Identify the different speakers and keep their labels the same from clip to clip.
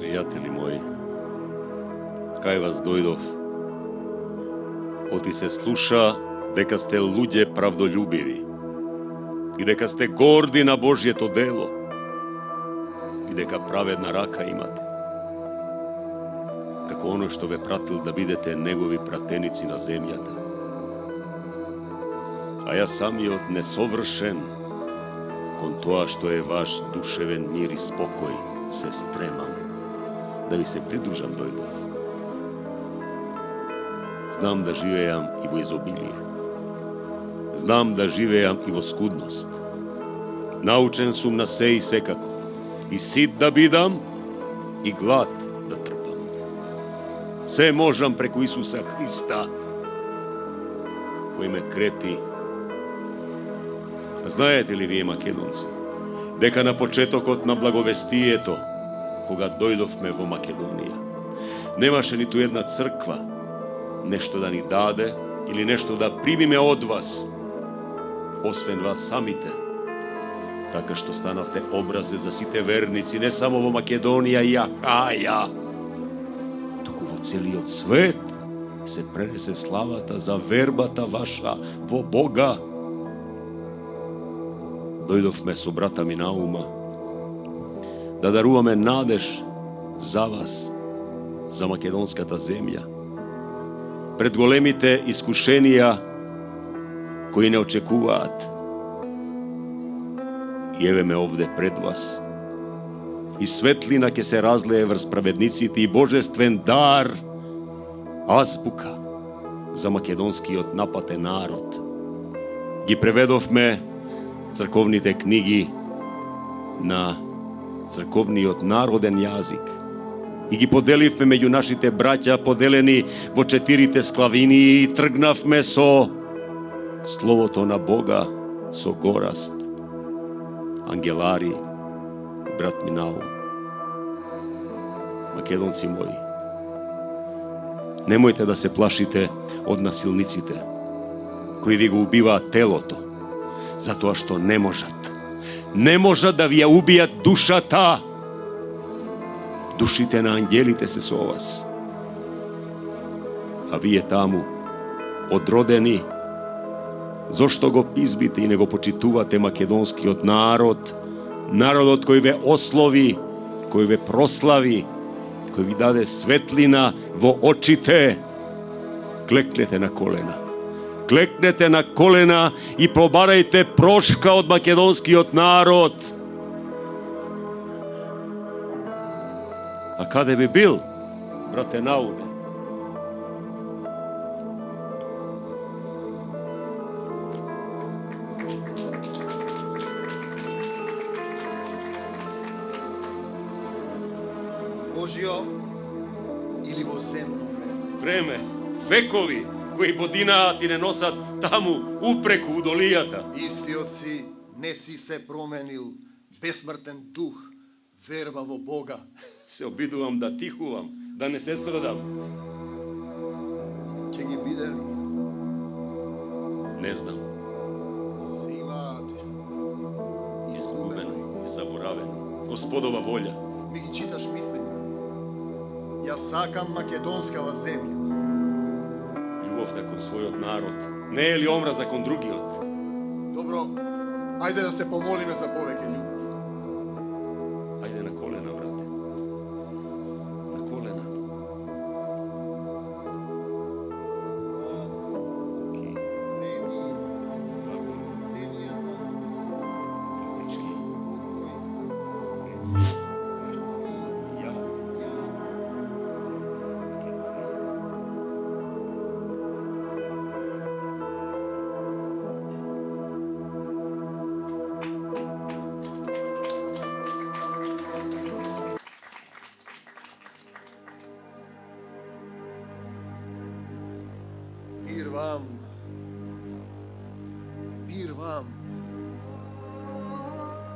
Speaker 1: Пријатели мои, кај вас дојдов, оти се слуша дека сте луѓе правдолюбиви и дека сте горди на Божјето дело и дека праведна рака имате, како оно што ве пратил да бидете негови пратеници на земјата. А јас самиот несовршен, кон тоа што е ваш душевен мир и спокој, се стремам да ви се придружам дојдов. Знам да живеам и во изобилие. Знам да живеам и во скудност. Научен сум на се и секако, и сит да бидам, и глад да трпам. Се можам преку Исуса Христа, кој ме крепи. Знаете ли вие, македонци, дека на почетокот на благовестието, кога дојдовме во Македонија, немаше ниту една црква нешто да ни даде или нешто да примиме од вас, освен вас самите, така што станавте образец за сите верници, не само во Македонија и Ахаја, туку во целиот свет се пренесе славата за вербата ваша во Бога. Дојдовме со брата ми Наума да даруваме надеж за вас, за македонската земја, пред големите искушенија кои не очекуваат. И еве ме овде пред вас. И светлина ќе се разлее врз праведниците и божествен дар, азбука за македонскиот напатен народ. Ги преведовме црковните книги на црковниот народен јазик и ги поделивме меѓу нашите браќа, поделени во 4 склавини, и тргнавме со Словото на Бога, со Гораст, Ангелари, брат Минаум. Македонци мои, немојте да се плашите од насилниците, кои ви го убиваат телото, затоа што не можат да ви ја убијат душата. Душите на ангелите се со вас. А вие таму, одродени, зошто го пизбите и не го почитувате македонскиот народ, народот кој ве ослови, кој ве прослави, кој ви даде светлина во очите? Клекнете на колена. Клекнете на колена и побарајте прошка од македонскиот народ. А каде би бил, брате Науме?
Speaker 2: Божјо или во земно
Speaker 1: Време, векови, кои бодинаат и не носат таму упреку удолијата.
Speaker 2: Истиот си, не си се променил, бесмртен дух, верба во Бога.
Speaker 1: Се обидувам да тихувам, да не се страдам.
Speaker 2: Ќе ги биде ли?
Speaker 1: Не знам.
Speaker 2: Се имаат
Speaker 1: Изгубено, заборавено. Господова волја.
Speaker 2: Ми ги читаш мислите. Јас сакам македонскава земја.
Speaker 1: Љубовта кон својот народ не е ли омраза кон другиот?
Speaker 2: Добро, ајде да се помолиме за повеќе љубов.
Speaker 1: Ајде на колена, брате. На колена.
Speaker 2: Мир вам.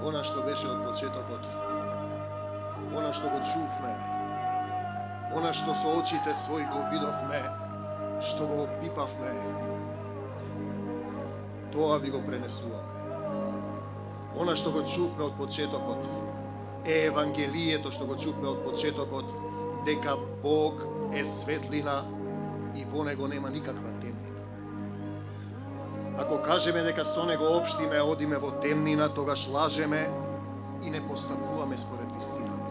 Speaker 2: Она што беше од почетокот, она што го чувме, она што со очите своји го видовме, што го опипавме, тоа ви го пренесуваме. Она што го чувме од почетокот, е Евангелието што го чувме од почетокот, дека Бог е светлина и во него нема никаква темнина. Ако кажеме дека со него општиме, одиме во темнина, тогаш лажеме и не постапуваме според вистината.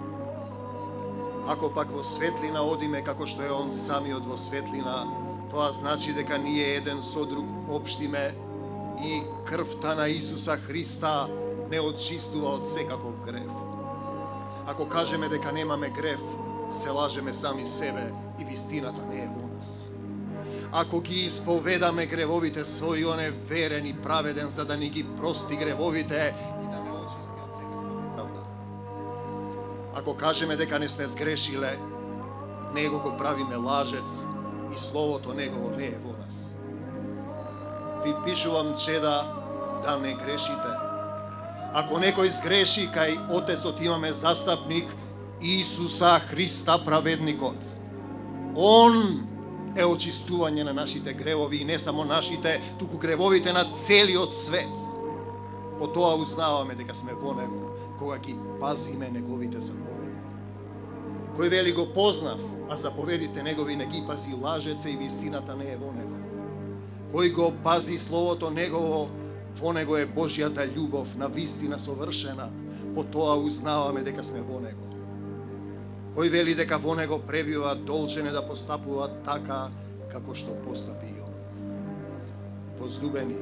Speaker 2: Ако пак во светлина одиме како што е он самиот во светлина, тоа значи дека ние еден со друг општиме и крвта на Исуса Христа не очистува од секаков грев. Ако кажеме дека немаме грев, се лажеме сами себе и вистината не е во нас. Ако ги исповедаме гревовите своји, он е верен и праведен за да ни ги прости гревовите и да не очисти од секаква неправда. Ако кажеме дека не сме сгрешиле, него го правиме лажец и словото негово не е во нас. Ви пишувам, чеда, да не грешите. Ако некој сгреши, кај Отецот имаме застапник, Исуса Христа праведникот. Он е очистување на нашите гревови и не само нашите, туку гревовите на целиот свет. По тоа узнаваме дека сме во него, кога ги пазиме неговите заповеди. Кој вели го познав, а заповедите негови не ги пази, лажеце и вистината не е во него. Кој го пази словото негово, во него е Божјата љубов на вистина совршена. По тоа узнаваме дека сме во него. Кој вели дека во него пребива, должен е да постапува така како што постапи и он. Возлюбени,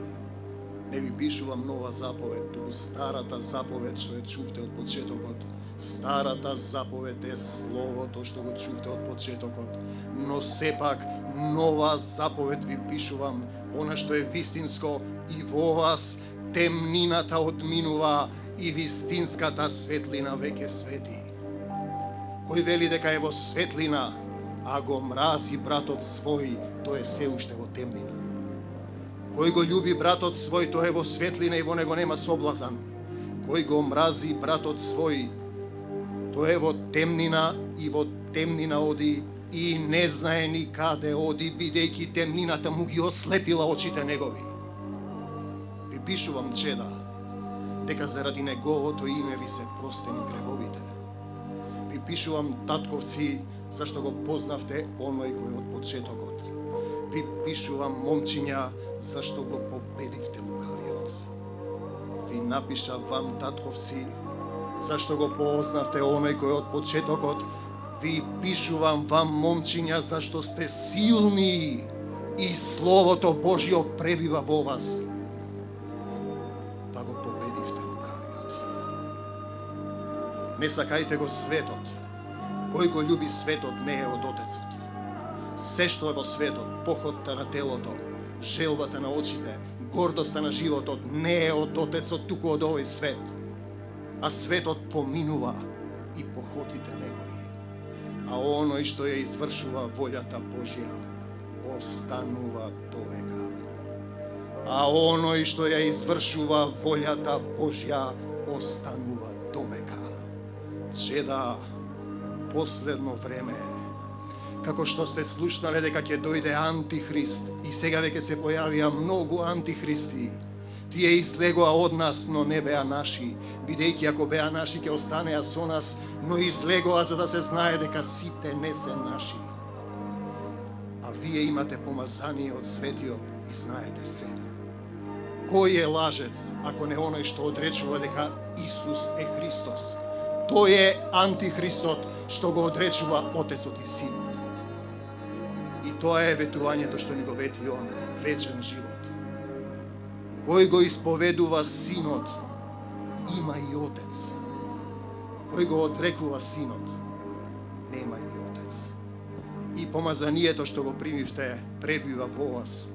Speaker 2: не ви пишувам нова заповед, туку старата заповед што ја чувте од почетокот. Старата заповед е словото што го чувте од почетокот, но сепак нова заповед ви пишувам, она што е вистинско, и во вас темнината одминува и вистинската светлина веќе свети. Кој вели дека е во светлина, а го мрази братот свој, тој е се уште во темнина. Кој го љуби братот свој, тој е во светлина и во него нема соблазан. Кој го мрази братот свој, тој е во темнина и во темнина оди и не знае ни каде оди, бидејќи темнината му ги ослепила очите негови. Ви пишувам, чеда, дека заради неговото име ви се простени гревовите. Ви пишувам, татковци, зашто го познавте оној кој од почетокот. Ви пишувам, момчиња, зашто го победивте лукавиот. Ви напишав вам, татковци, зашто го познавте оној кој од почетокот. Ви пишувам вам, момчиња, зашто сте силни и Словото Божјо пребива во вас. Па го победивте лукавиот. Не сакајте го светот. Кој го љуби светот не е од Отецот. Се што е во светот, похотта на телото, желбата на очите, гордоста на животот, не е од Отецот, туку од овој свет. А светот поминува и похотите негови. А оној што ја извршува волјата Божја, останува довека. А оној што ја извршува волјата Божја, останува довека. Чеда, последно време е. Како што сте слушнале дека ќе дојде антихрист и сега веќе се појавија многу антихристи. Тие излегоа од нас, но не беа наши, бидејќи ако беа наши ќе останеа со нас, но излегоа за да се знае дека сите не се наши. А вие имате помазание од светиот и знаете се. Кој е лажец, ако не оној што одречува дека Исус е Христос? Тој е антихристот што го одречува Отецот и Синот. И тоа е ветувањето што ни го вети он, вечен живот. Кој го исповедува Синот, има и Отец. Кој го одрекува Синот, нема и Отец. И помазанието што го примивте пребива во вас.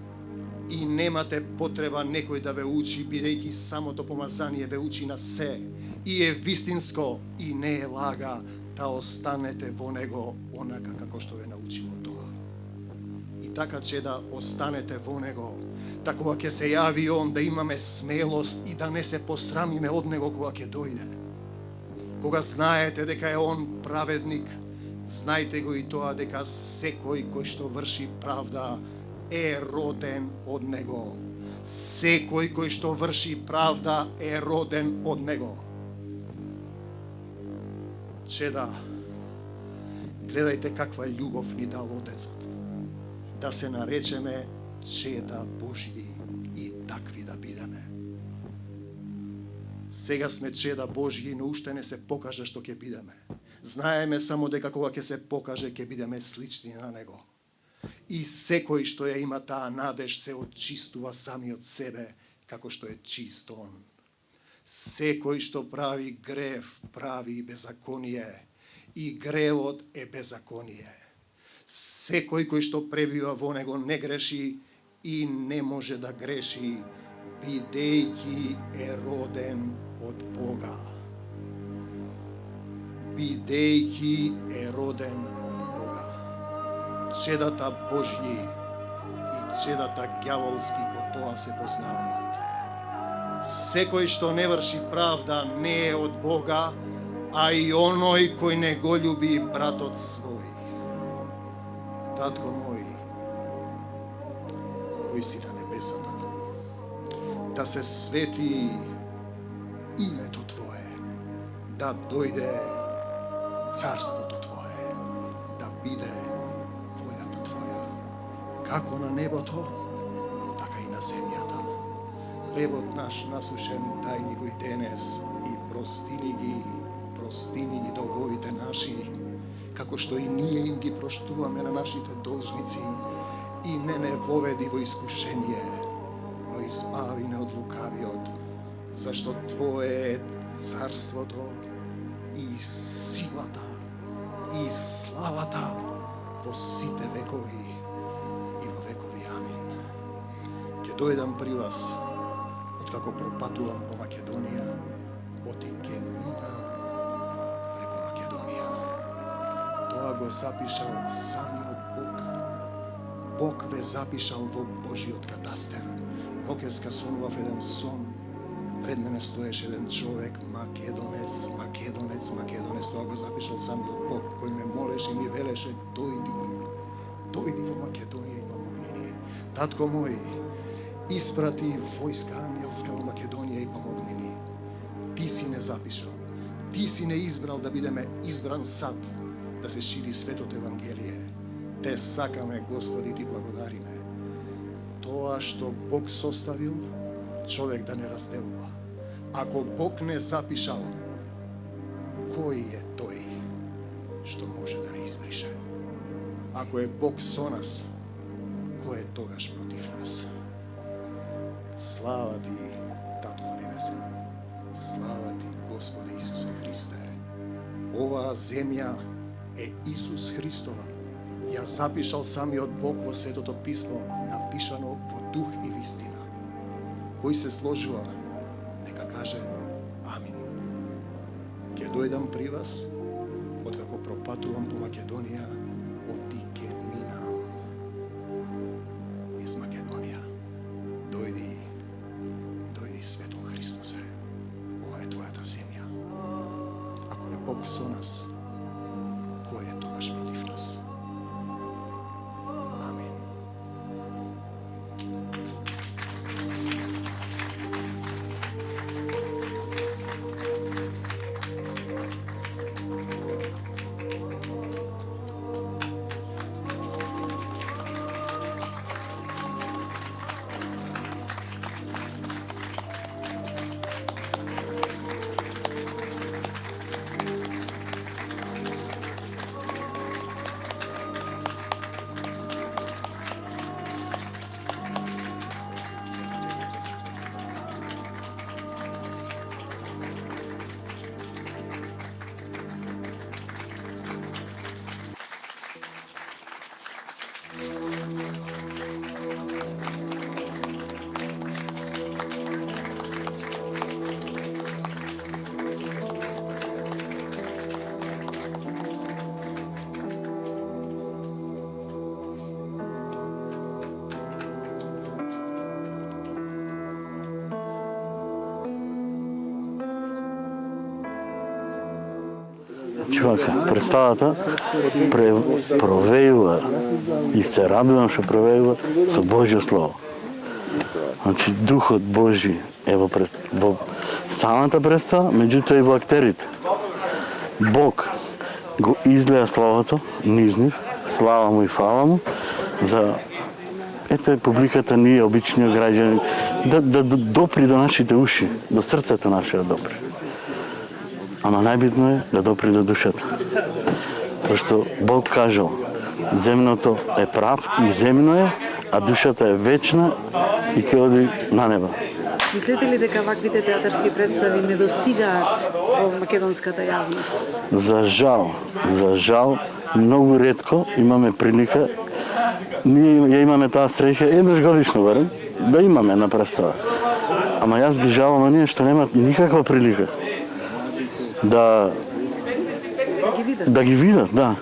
Speaker 2: И немате потреба некој да ве учи, бидејќи самото помазание ве учи на се. И е вистинско и не е лага, да останете во него онака како што ве научило тоа. И така че да останете во него, така кога ќе се јави он, да имаме смелост и да не се посрамиме од него кога ќе дојде. Кога знаете дека е он праведник, знајте го и тоа дека секој кој што врши правда е роден од него. Секој кој што врши правда е роден од него. Чеда, гледајте каква љубов ни дал Отецот, да се наречеме чеда Божји и такви да бидеме. Сега сме чеда Божји, но уште не се покажа што ќе бидеме. Знаеме само дека кога ќе се покаже, ќе бидеме слични на Него. И секој што ја има таа надеж се очистува сами од себе, како што е чист Он. Секој што прави грев, прави беззаконие, и гревот е беззаконие. Секој кој што пребива во Него не греши и не може да греши, бидејќи е роден од Бога. Бидејќи е роден од Бога. Чедата Божји и чедата ѓаволски по тоа се познаваат. Секој што не врши правда не е од Бога, а и оној кој не го љуби братот свој. Татко мој, кој си на небесата, да се свети името Твое, да дојде царството Твое, да биде волјата Твоја, како на небото, така и на земјата. Лебот наш насушен дај ни го и денес и простини ги долговите наши, како што и ние им ги проштуваме на нашите должници, и не воведи во искушение, но избави не од лукавиот, зашто Твое е царството и силата и славата во сите векови и во векови. Амин. Ќе дојдам при вас, откако пропатувам по Македонија, оти ќе минам преку Македонија. Тоа го запишал самиот Бог. Бог ве запишал во Божиот катастер. Ноќес сонував еден сон. Пред мене стоеше еден човек, македонец. Тоа го запишал самиот Бог, кој ме молеше и ми велеше: дојди во Македонија и помогни ни. Татко мој, испрати војска ангелска во Македонија и помогни ни. Ти си не запишал, ти си не избрал да бидеме избран сад, да се шири светото Евангелие. Те сакаме, Господи, ти благодариме. Тоа што Бог составил, човек да не разделува. Ако Бог не запишал, кој е тој што може да не избрише? Ако е Бог со нас, кој е тогаш против нас? Слава ти, Татко Небесен, слава ти, Господи Исусе Христе. Оваа земја е Исус Христова. Ја запишал самиот Бог во Светото Писмо, напишано во дух и вистина. Кој се сложува, нека каже Амин. Ќе дојдам при вас, откако пропатувам по Македонија, оти ќе минам низ Македонија. Дојди, Свето Христосе, ова е Твојата земја. Ако е Бог со нас, кој е тогаш против нас? Амин.
Speaker 3: Чувака, представата провејува и се радувам што провејува со Божјо Слово. Значи, Духот Божи е во самата представа, меѓутоа и во актерите. Бог го излеја Словото низ нив, слава му и фала му, за ете публиката, ние, обични граѓани, да допри до нашите уши, до срцето наше да допри. Ама најбитно е да допри до душата. Зашто Бог кажал, земното е прав и земно е, а душата е вечна и ќе оди на небо.
Speaker 4: Мислите ли дека ваквите театарски представи не достигаат во македонската јавност? За жал, многу ретко имаме прилика. Ние ја имаме таа среќа еднаш годишно барем да имаме на представа. Ама јас ги жалам оние што немаат никаква прилика да ги видат, да.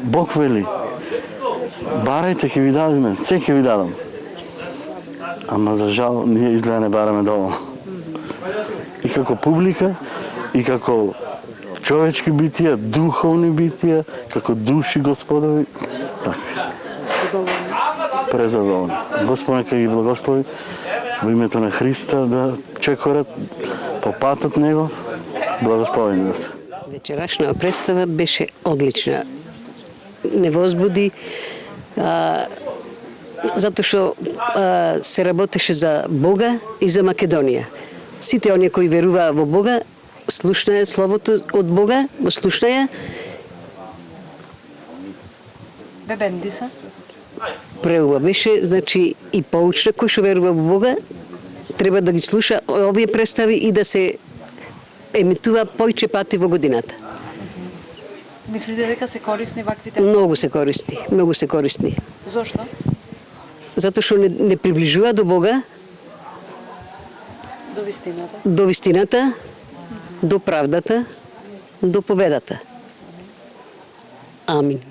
Speaker 4: Бог вели, барајте, ќе ви дадеме, се ќе ви дадам. Ама за жал, ние изгледа не бараме доволно. И како публика, и како човечки битија, духовни битија, како души Господови, така. Презадоволни. Господ нека ги благослови во името на Христа да чекорат по патот негов, благословени да се.
Speaker 5: Вечерашна представа беше одлична. Не возбуди, затоа што се работеше за Бога и за Македонија. Сите оние кои веруваа во Бога, слушнаја словото од Бога, го слушнаја.
Speaker 4: Бебенди се?
Speaker 5: Преуба беше, значи и поучна кој што верува во Бога, треба да ги слуша овие представи и да се емитува појче пати во годината.
Speaker 4: Мислите дека се корисни ваквите?
Speaker 5: Многу се користи, многу се користни.
Speaker 4: Зошто?
Speaker 5: Затоа што не приближува до Бога,
Speaker 4: До вистината.
Speaker 5: до вистината, до правдата, до победата. Амин.